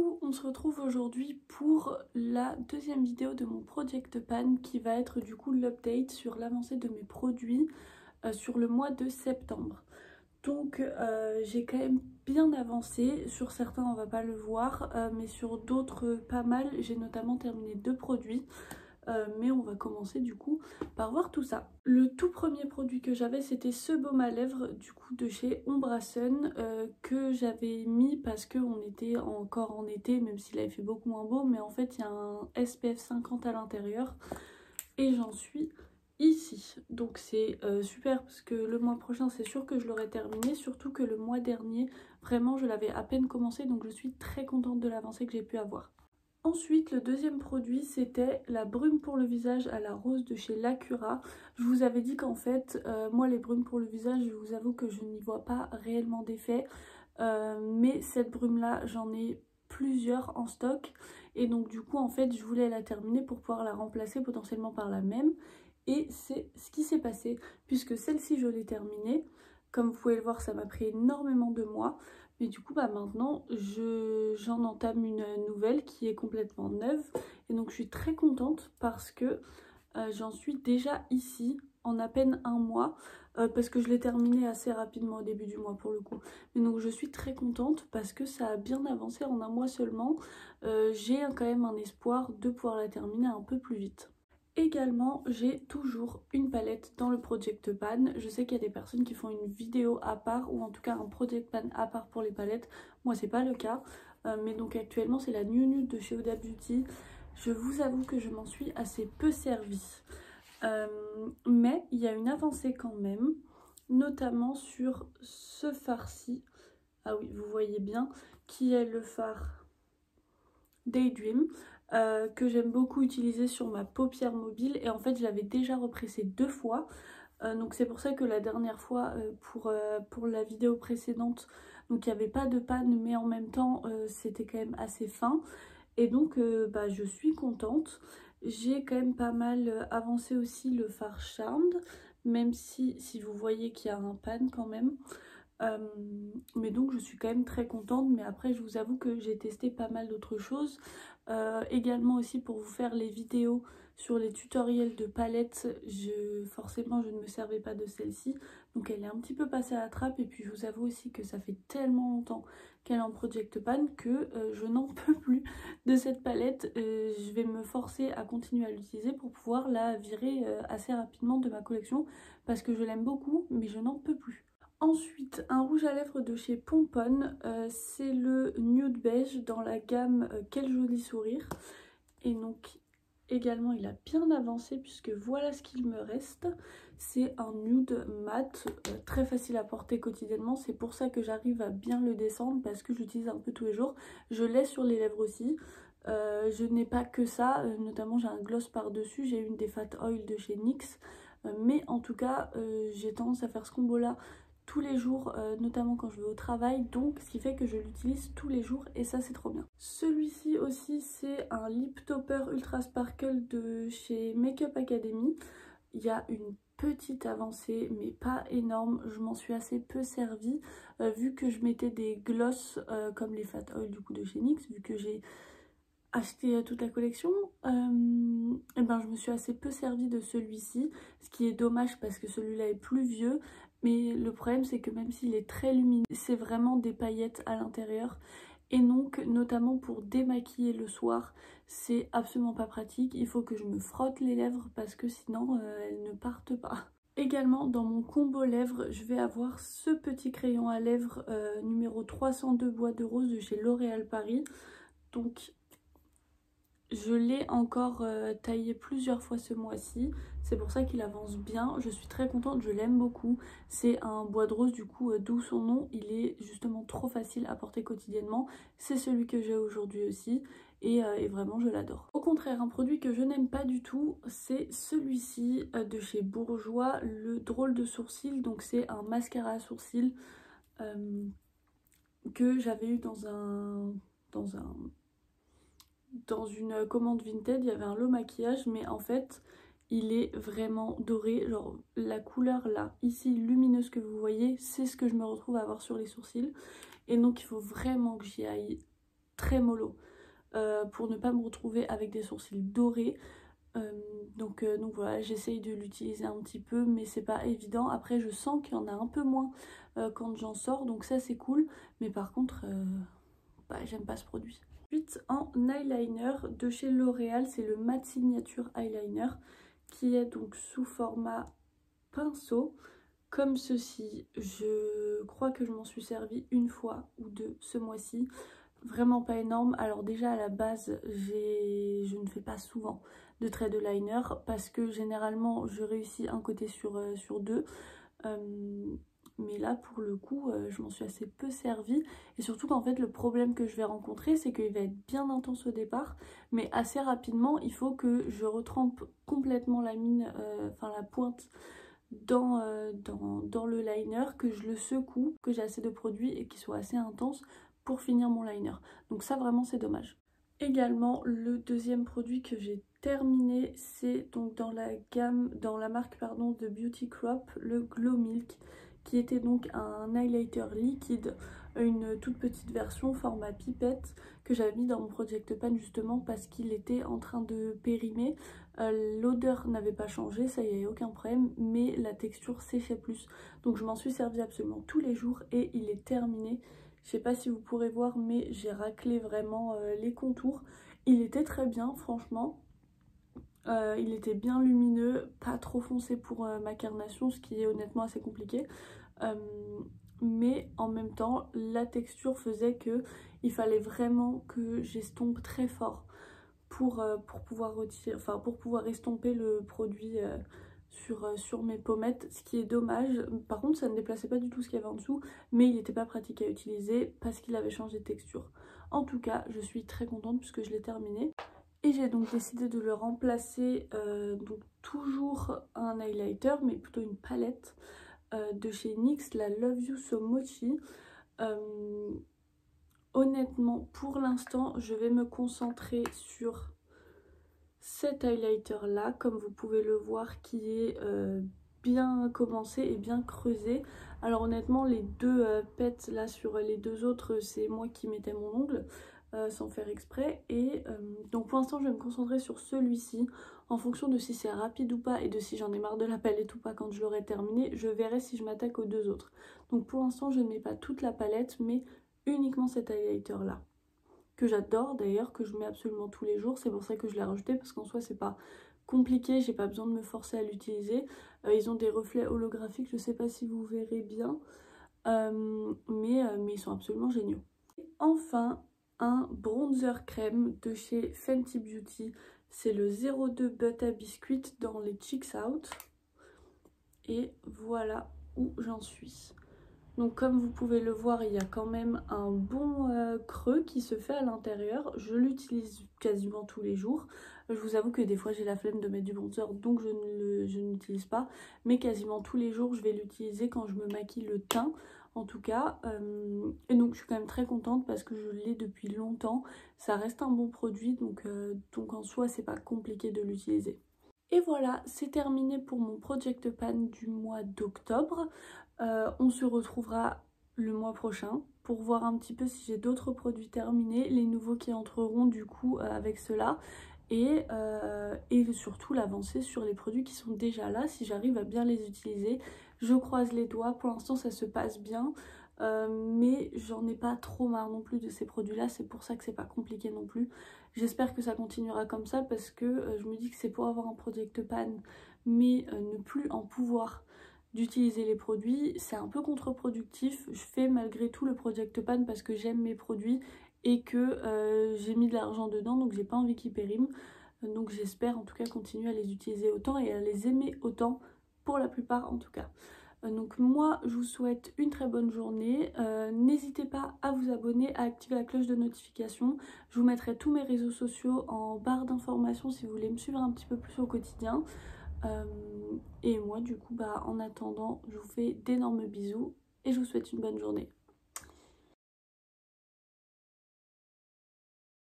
coup, on se retrouve aujourd'hui pour la deuxième vidéo de mon Project Pan qui va être du coup l'update sur l'avancée de mes produits sur le mois de septembre. Donc j'ai quand même bien avancé, sur certains on va pas le voir, mais sur d'autres pas mal. J'ai notamment terminé 2 produits. Mais on va commencer du coup par voir tout ça. Le tout premier produit que j'avais, c'était ce baume à lèvres du coup de chez Ombrasun que j'avais mis parce qu'on était encore en été, même s'il avait fait beaucoup moins beau, mais en fait il y a un SPF 50 à l'intérieur et j'en suis ici. Donc c'est super parce que le mois prochain c'est sûr que je l'aurai terminé, surtout que le mois dernier vraiment je l'avais à peine commencé, donc je suis très contente de l'avancée que j'ai pu avoir. Ensuite, le deuxième produit, c'était la brume pour le visage à la rose de chez Lacura. Je vous avais dit qu'en fait, moi les brumes pour le visage, je vous avoue que je n'y vois pas réellement d'effet. Mais cette brume-là, j'en ai plusieurs en stock. Et donc du coup, en fait, je voulais la terminer pour pouvoir la remplacer potentiellement par la même. Et c'est ce qui s'est passé, puisque celle-ci, je l'ai terminée. Comme vous pouvez le voir, ça m'a pris énormément de mois. Mais du coup, maintenant, j'en entame une nouvelle qui est complètement neuve. Et donc, je suis très contente parce que j'en suis déjà ici en à peine un mois. Parce que je l'ai terminée assez rapidement au début du mois pour le coup. Mais donc, je suis très contente parce que ça a bien avancé en un mois seulement. J'ai quand même un espoir de pouvoir la terminer un peu plus vite. Également, j'ai toujours une palette dans le Project Pan. Je sais qu'il y a des personnes qui font une vidéo à part ou en tout cas un Project Pan à part pour les palettes. Moi, c'est pas le cas. Mais donc actuellement, c'est la New Nude de chez Huda Beauty. Je vous avoue que je m'en suis assez peu servie. Mais il y a une avancée quand même, notamment sur ce fard-ci. Ah oui, vous voyez bien, qui est le fard Daydream. Que j'aime beaucoup utiliser sur ma paupière mobile et en fait je l'avais déjà repressé 2 fois donc c'est pour ça que la dernière fois pour la vidéo précédente donc il n'y avait pas de panne mais en même temps c'était quand même assez fin et donc je suis contente. J'ai quand même pas mal avancé aussi le fard Charmed, même si vous voyez qu'il y a un pan quand même. Mais donc je suis quand même très contente, mais après je vous avoue que j'ai testé pas mal d'autres choses. Également aussi pour vous faire les vidéos sur les tutoriels de palettes, forcément je ne me servais pas de celle-ci, donc elle est un petit peu passée à la trappe. Et puis je vous avoue aussi que ça fait tellement longtemps qu'elle est en Project Pan que je n'en peux plus de cette palette. Je vais me forcer à continuer à l'utiliser pour pouvoir la virer assez rapidement de ma collection parce que je l'aime beaucoup mais je n'en peux plus. Ensuite, un rouge à lèvres de chez Pomponne, c'est le nude beige dans la gamme Quel joli sourire. Et donc également il a bien avancé puisque voilà ce qu'il me reste. C'est un nude mat, très facile à porter quotidiennement. C'est pour ça que j'arrive à bien le descendre parce que j'utilise un peu tous les jours. Je l'ai sur les lèvres aussi. Je n'ai pas que ça, notamment j'ai un gloss par dessus, j'ai une des Fat Oil de chez NYX. Mais en tout cas j'ai tendance à faire ce combo là tous les jours, notamment quand je vais au travail, donc ce qui fait que je l'utilise tous les jours et ça c'est trop bien. Celui-ci aussi c'est un lip topper ultra sparkle de chez Makeup Academy. Il y a une petite avancée mais pas énorme, je m'en suis assez peu servie vu que je mettais des gloss comme les Fat Oil du coup de chez NYX, vu que j'ai acheté toute la collection, et ben je me suis assez peu servie de celui-ci, ce qui est dommage parce que celui-là est plus vieux. Mais le problème c'est que même s'il est très lumineux, c'est vraiment des paillettes à l'intérieur. Et donc notamment pour démaquiller le soir, c'est absolument pas pratique. Il faut que je me frotte les lèvres parce que sinon elles ne partent pas. Également dans mon combo lèvres, je vais avoir ce petit crayon à lèvres numéro 302 bois de rose de chez L'Oréal Paris. Donc je l'ai encore taillé plusieurs fois ce mois-ci, c'est pour ça qu'il avance bien, je suis très contente, je l'aime beaucoup. C'est un bois de rose du coup, d'où son nom, il est justement trop facile à porter quotidiennement. C'est celui que j'ai aujourd'hui aussi et vraiment je l'adore. Au contraire, un produit que je n'aime pas du tout, c'est celui-ci de chez Bourjois, le drôle de sourcil. Donc c'est un mascara à sourcils que j'avais eu dans une commande Vinted. Il y avait un lot maquillage mais en fait il est vraiment doré, genre la couleur là ici lumineuse que vous voyez, c'est ce que je me retrouve à avoir sur les sourcils et donc il faut vraiment que j'y aille très mollo pour ne pas me retrouver avec des sourcils dorés. Donc voilà, j'essaye de l'utiliser un petit peu, mais c'est pas évident. Après, je sens qu'il y en a un peu moins quand j'en sors, donc ça c'est cool. Mais par contre, j'aime pas ce produit. Ensuite, en eyeliner de chez L'Oréal, c'est le Matte Signature Eyeliner qui est donc sous format pinceau. Comme ceci, je crois que je m'en suis servi une fois ou deux ce mois-ci. Vraiment pas énorme. Alors déjà à la base, je ne fais pas souvent de traits de liner parce que généralement je réussis un côté sur deux. Mais là pour le coup je m'en suis assez peu servi et surtout qu'en fait le problème que je vais rencontrer c'est qu'il va être bien intense au départ mais assez rapidement il faut que je retrempe complètement la mine, enfin la pointe dans le liner, que je le secoue, que j'ai assez de produit et qu'il soit assez intense pour finir mon liner. Donc ça vraiment c'est dommage. Également le deuxième produit que j'ai terminé c'est donc dans la gamme, dans la marque pardon de Beauty Crop, le Glow Milk qui était donc un highlighter liquide, une toute petite version format pipette que j'avais mis dans mon Project Pan justement parce qu'il était en train de périmer. L'odeur n'avait pas changé, ça y a aucun problème, mais la texture séchait plus. Donc je m'en suis servi absolument tous les jours et il est terminé. Je sais pas si vous pourrez voir mais j'ai raclé vraiment les contours. Il était très bien franchement. Il était bien lumineux, pas trop foncé pour ma carnation, ce qui est honnêtement assez compliqué. Mais en même temps, la texture faisait que il fallait vraiment que j'estompe très fort pour pouvoir retirer, enfin pour pouvoir estomper le produit sur mes pommettes, ce qui est dommage. Par contre, ça ne déplaçait pas du tout ce qu'il y avait en dessous, mais il n'était pas pratique à utiliser parce qu'il avait changé de texture. En tout cas, je suis très contente puisque je l'ai terminé. Et j'ai donc décidé de le remplacer, donc toujours un highlighter, mais plutôt une palette de chez NYX, la Love You So Mochi. Honnêtement, pour l'instant, je vais me concentrer sur cet highlighter là, comme vous pouvez le voir, qui est bien commencé et bien creusé. Alors honnêtement, les deux pets là sur les deux autres, c'est moi qui mettais mon ongle. Sans faire exprès et donc pour l'instant je vais me concentrer sur celui-ci en fonction de si c'est rapide ou pas et de si j'en ai marre de la palette ou pas quand je l'aurai terminé. Je verrai si je m'attaque aux deux autres. Donc pour l'instant je ne mets pas toute la palette mais uniquement cet highlighter là que j'adore d'ailleurs, que je mets absolument tous les jours. C'est pour ça que je l'ai rajouté parce qu'en soi c'est pas compliqué, j'ai pas besoin de me forcer à l'utiliser. Ils ont des reflets holographiques, je sais pas si vous verrez bien, mais ils sont absolument géniaux. Et enfin, un bronzer crème de chez Fenty Beauty, c'est le 02 Butter Biscuit dans les Cheeks Out. Et voilà où j'en suis. Donc comme vous pouvez le voir, il y a quand même un bon creux qui se fait à l'intérieur. Je l'utilise quasiment tous les jours. Je vous avoue que des fois j'ai la flemme de mettre du bronzer, donc je ne l'utilise pas. Mais quasiment tous les jours je vais l'utiliser quand je me maquille le teint. En tout cas, et donc je suis quand même très contente parce que je l'ai depuis longtemps. Ça reste un bon produit, donc en soi c'est pas compliqué de l'utiliser. Et voilà, c'est terminé pour mon Project Pan du mois d'octobre. On se retrouvera le mois prochain pour voir un petit peu si j'ai d'autres produits terminés, les nouveaux qui entreront du coup avec cela. Et surtout l'avancée sur les produits qui sont déjà là, si j'arrive à bien les utiliser. Je croise les doigts, pour l'instant ça se passe bien, mais j'en ai pas trop marre non plus de ces produits là, c'est pour ça que c'est pas compliqué non plus. J'espère que ça continuera comme ça parce que je me dis que c'est pour avoir un Project Pan mais ne plus en pouvoir d'utiliser les produits, c'est un peu contre-productif. Je fais malgré tout le Project Pan parce que j'aime mes produits et que j'ai mis de l'argent dedans, donc j'ai pas envie qu'ils périment. Donc j'espère en tout cas continuer à les utiliser autant et à les aimer autant, pour la plupart en tout cas. Donc moi je vous souhaite une très bonne journée. N'hésitez pas à vous abonner, à activer la cloche de notification. Je vous mettrai tous mes réseaux sociaux en barre d'informations si vous voulez me suivre un petit peu plus au quotidien. Et moi du coup en attendant je vous fais d'énormes bisous et je vous souhaite une bonne journée.